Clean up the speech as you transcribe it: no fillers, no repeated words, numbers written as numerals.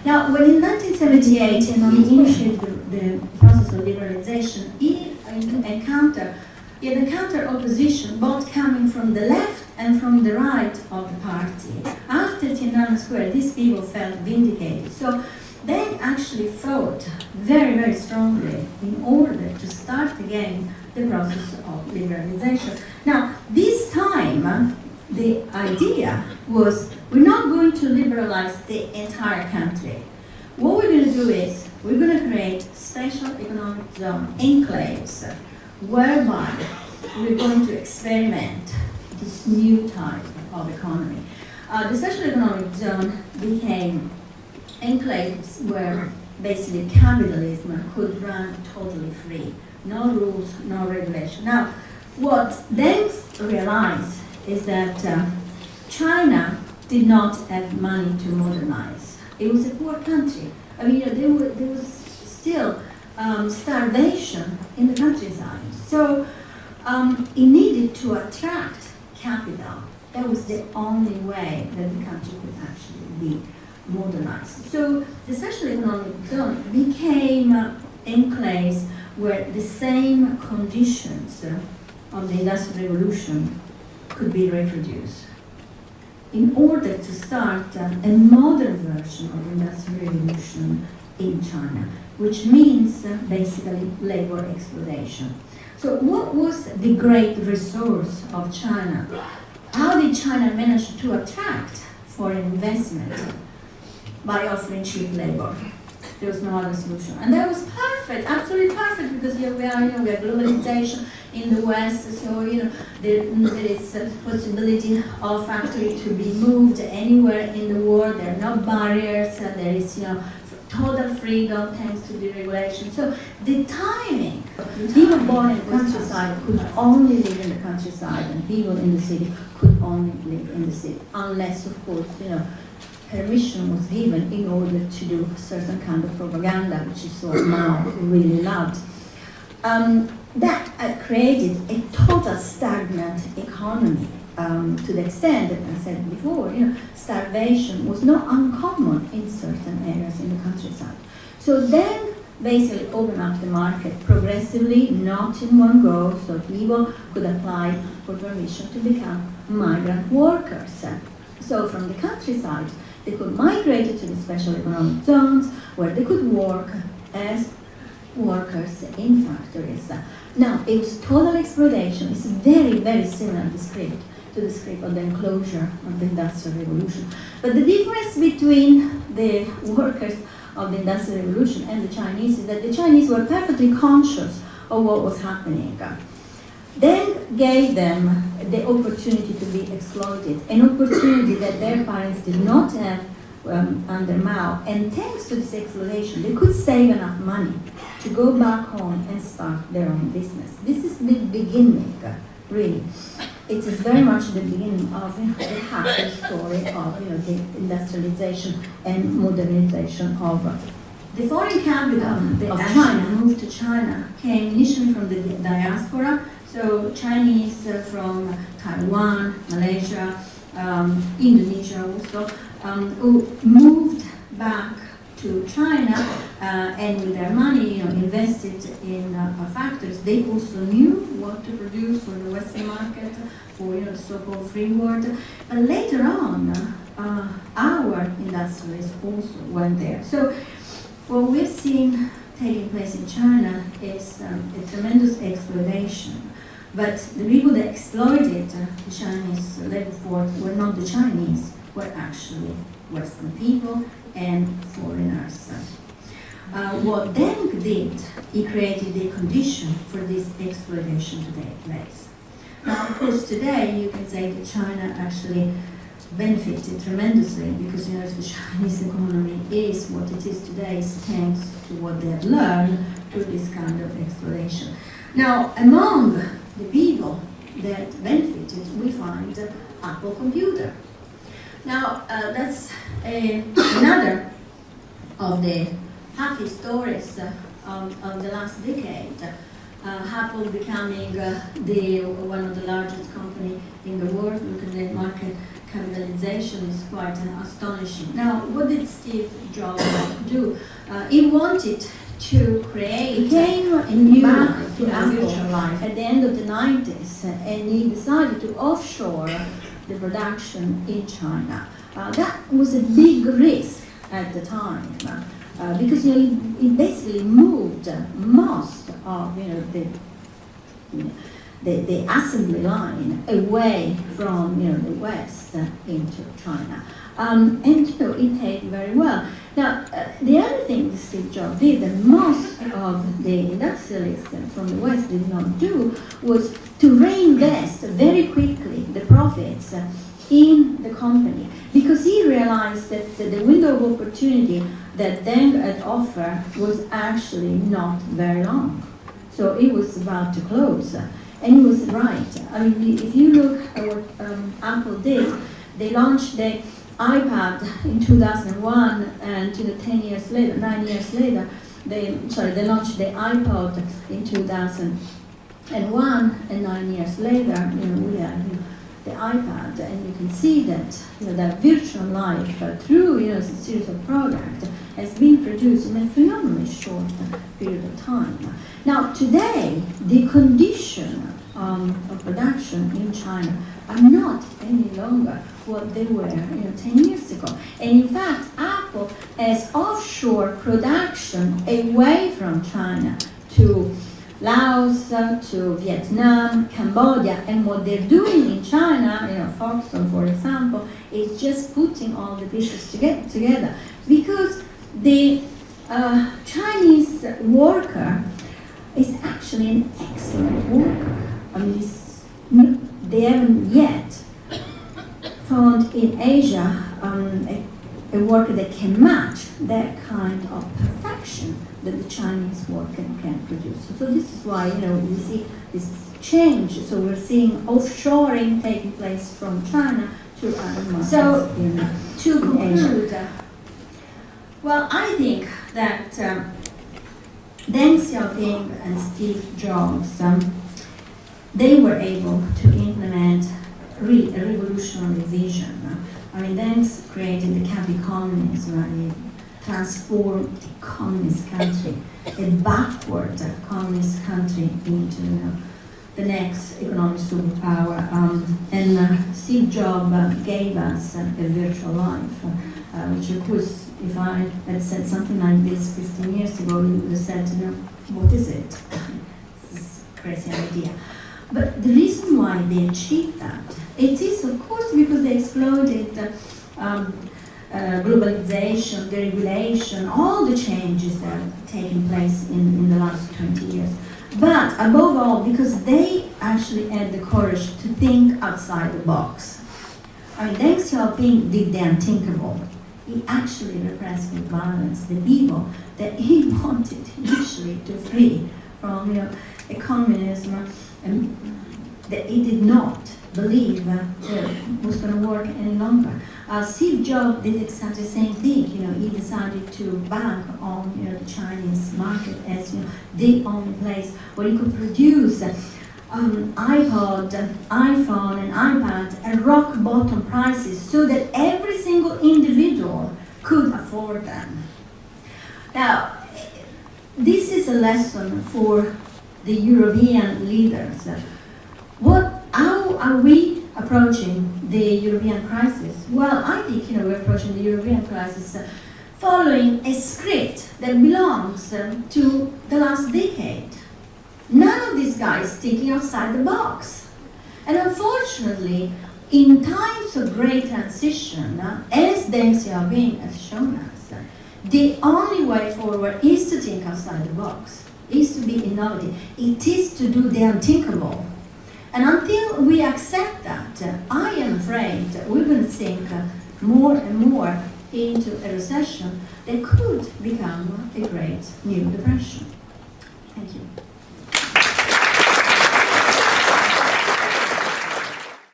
Now, when in 1978 he initiated the process of liberalization, he encountered opposition both coming from the left and from the right of the party. After Tiananmen Square, these people felt vindicated. So they actually fought very, very strongly in order to start again the process of liberalization. Now, this time, the idea was we're not going to liberalize the entire country. What we're going to do is we're going to create special economic zone enclaves whereby we're going to experiment this new type of economy. The special economic zone became enclaves where basically capitalism could run totally free. No rules, no regulation. Now, what Deng realized is that China did not have money to modernize. It was a poor country. I mean, there was still starvation in the countryside. So it needed to attract capital. That was the only way that the country could actually be modernized. So the special economic zone became enclaves where the same conditions of the Industrial Revolution could be reproduced in order to start a modern version of the Industrial Revolution in China, which means basically labor exploitation. So what was the great resource of China? How did China manage to attract foreign investment? By offering cheap labor. There was no other solution. And that was perfect, absolutely perfect, because we are globalization in the West, so there is a possibility of factory to be moved anywhere in the world. There are no barriers, there is total freedom thanks to deregulation. So the timing, people born in the countryside could only live in the countryside, and people in the city could only live in the city, unless, of course, permission was given in order to do a certain kind of propaganda, which is what Mao really loved. That created a total stagnant economy to the extent that I said before, starvation was not uncommon in certain areas in the countryside. So then basically open up the market progressively, not in one go, so people could apply for permission to become migrant workers. So from the countryside, they could migrate to the special economic zones where they could work as workers in factories. Now, it was total exploitation. It's very, very similar to the script of the enclosure of the Industrial Revolution. But the difference between the workers of the Industrial Revolution and the Chinese is that the Chinese were perfectly conscious of what was happening. Then gave them the opportunity to be exploited, an opportunity that their parents did not have under Mao. And thanks to this exploitation, they could save enough money to go back home and start their own business. This is the beginning, really. It is very much the beginning of the happy story of the industrialization and modernization of the foreign capital of China. Moved to China came initially from the diaspora. So Chinese from Taiwan, Malaysia, Indonesia also, who moved back to China and with their money invested in factories. They also knew what to produce for the Western market, for the so-called free world. But later on, our industrialists also went there. So what we're seeing taking place in China is a tremendous exploitation. But the people that exploited the Chinese labor force were not the Chinese, were actually Western people and foreigners. What Deng did, he created the condition for this exploitation to take place. Now, of course, today you can say that China actually benefited tremendously because the Chinese economy is what it is today, is thanks to what they have learned through this kind of exploitation. Now, among the people that benefited, we find Apple Computer. Now, that's another of the happy stories of the last decade. Apple becoming one of the largest companies in the world. Look at the market capitalization is quite astonishing. Now, what did Steve Jobs do? He wanted to create a new life, virtual life at the end of the 90s, and he decided to offshore the production in China. That was a big risk at the time because he basically moved most of the assembly line away from the West into China, and it paid very well. Now, the other thing Steve Jobs did that most of the industrialists from the West did not do was to reinvest very quickly the profits in the company, because he realized that the window of opportunity that Deng had offered was actually not very long. So it was about to close. And he was right. I mean, if you look at what Apple did, they launched the iPad in 2001, and 9 years later, they launched the iPod in 2001, and 9 years later, we have the iPad, and you can see that that virtual life through a series of products has been produced in a phenomenally short period of time. Now, today, the condition of production in China are not any longer what they were 10 years ago. And in fact, Apple has offshore production away from China to Laos, to Vietnam, Cambodia, and what they're doing in China, Foxconn, for example, is just putting all the pieces together, because the Chinese worker is actually an excellent worker. I mean, they haven't yet found in Asia a worker that can match that kind of perfection that the Chinese worker can produce. So this is why we see this change. So we're seeing offshoring taking place from China to other markets. So to conclude, well, I think that Deng Xiaoping and Steve Jobs, they were able to implement really a revolutionary vision. I mean, Deng's created the cap economism, he transformed the communist country, a backward communist country, into the next economic superpower. And Steve Jobs gave us a virtual life, which of course, if I had said something like this 15 years ago, you would have said, what is it? This is a crazy idea. But the reason why they achieved that, it is of course because they exploited globalization, deregulation, all the changes that have taken place in the last 20 years. But above all, because they actually had the courage to think outside the box. I mean, Deng Xiaoping did the unthinkable. He actually repressed with violence the people that he wanted initially to free from a communism that he did not believe was going to work any longer. Steve Jobs did exactly the same thing. He decided to bank on the Chinese market as the only place where he could produce iPod, iPhone, and iPad at rock bottom prices, so that every single individual could afford them. Now, this is a lesson for the European leaders. How are we approaching the European crisis? Well, I think we're approaching the European crisis following a script that belongs to the last decade. None of these guys thinking outside the box. And unfortunately, in times of great transition, as Deng Xiaoping has shown us, the only way forward is to think outside the box, is to be innovative. It is to do the unthinkable. And until we accept that, I am afraid that we're going to sink more and more into a recession that could become a great new depression. Thank you.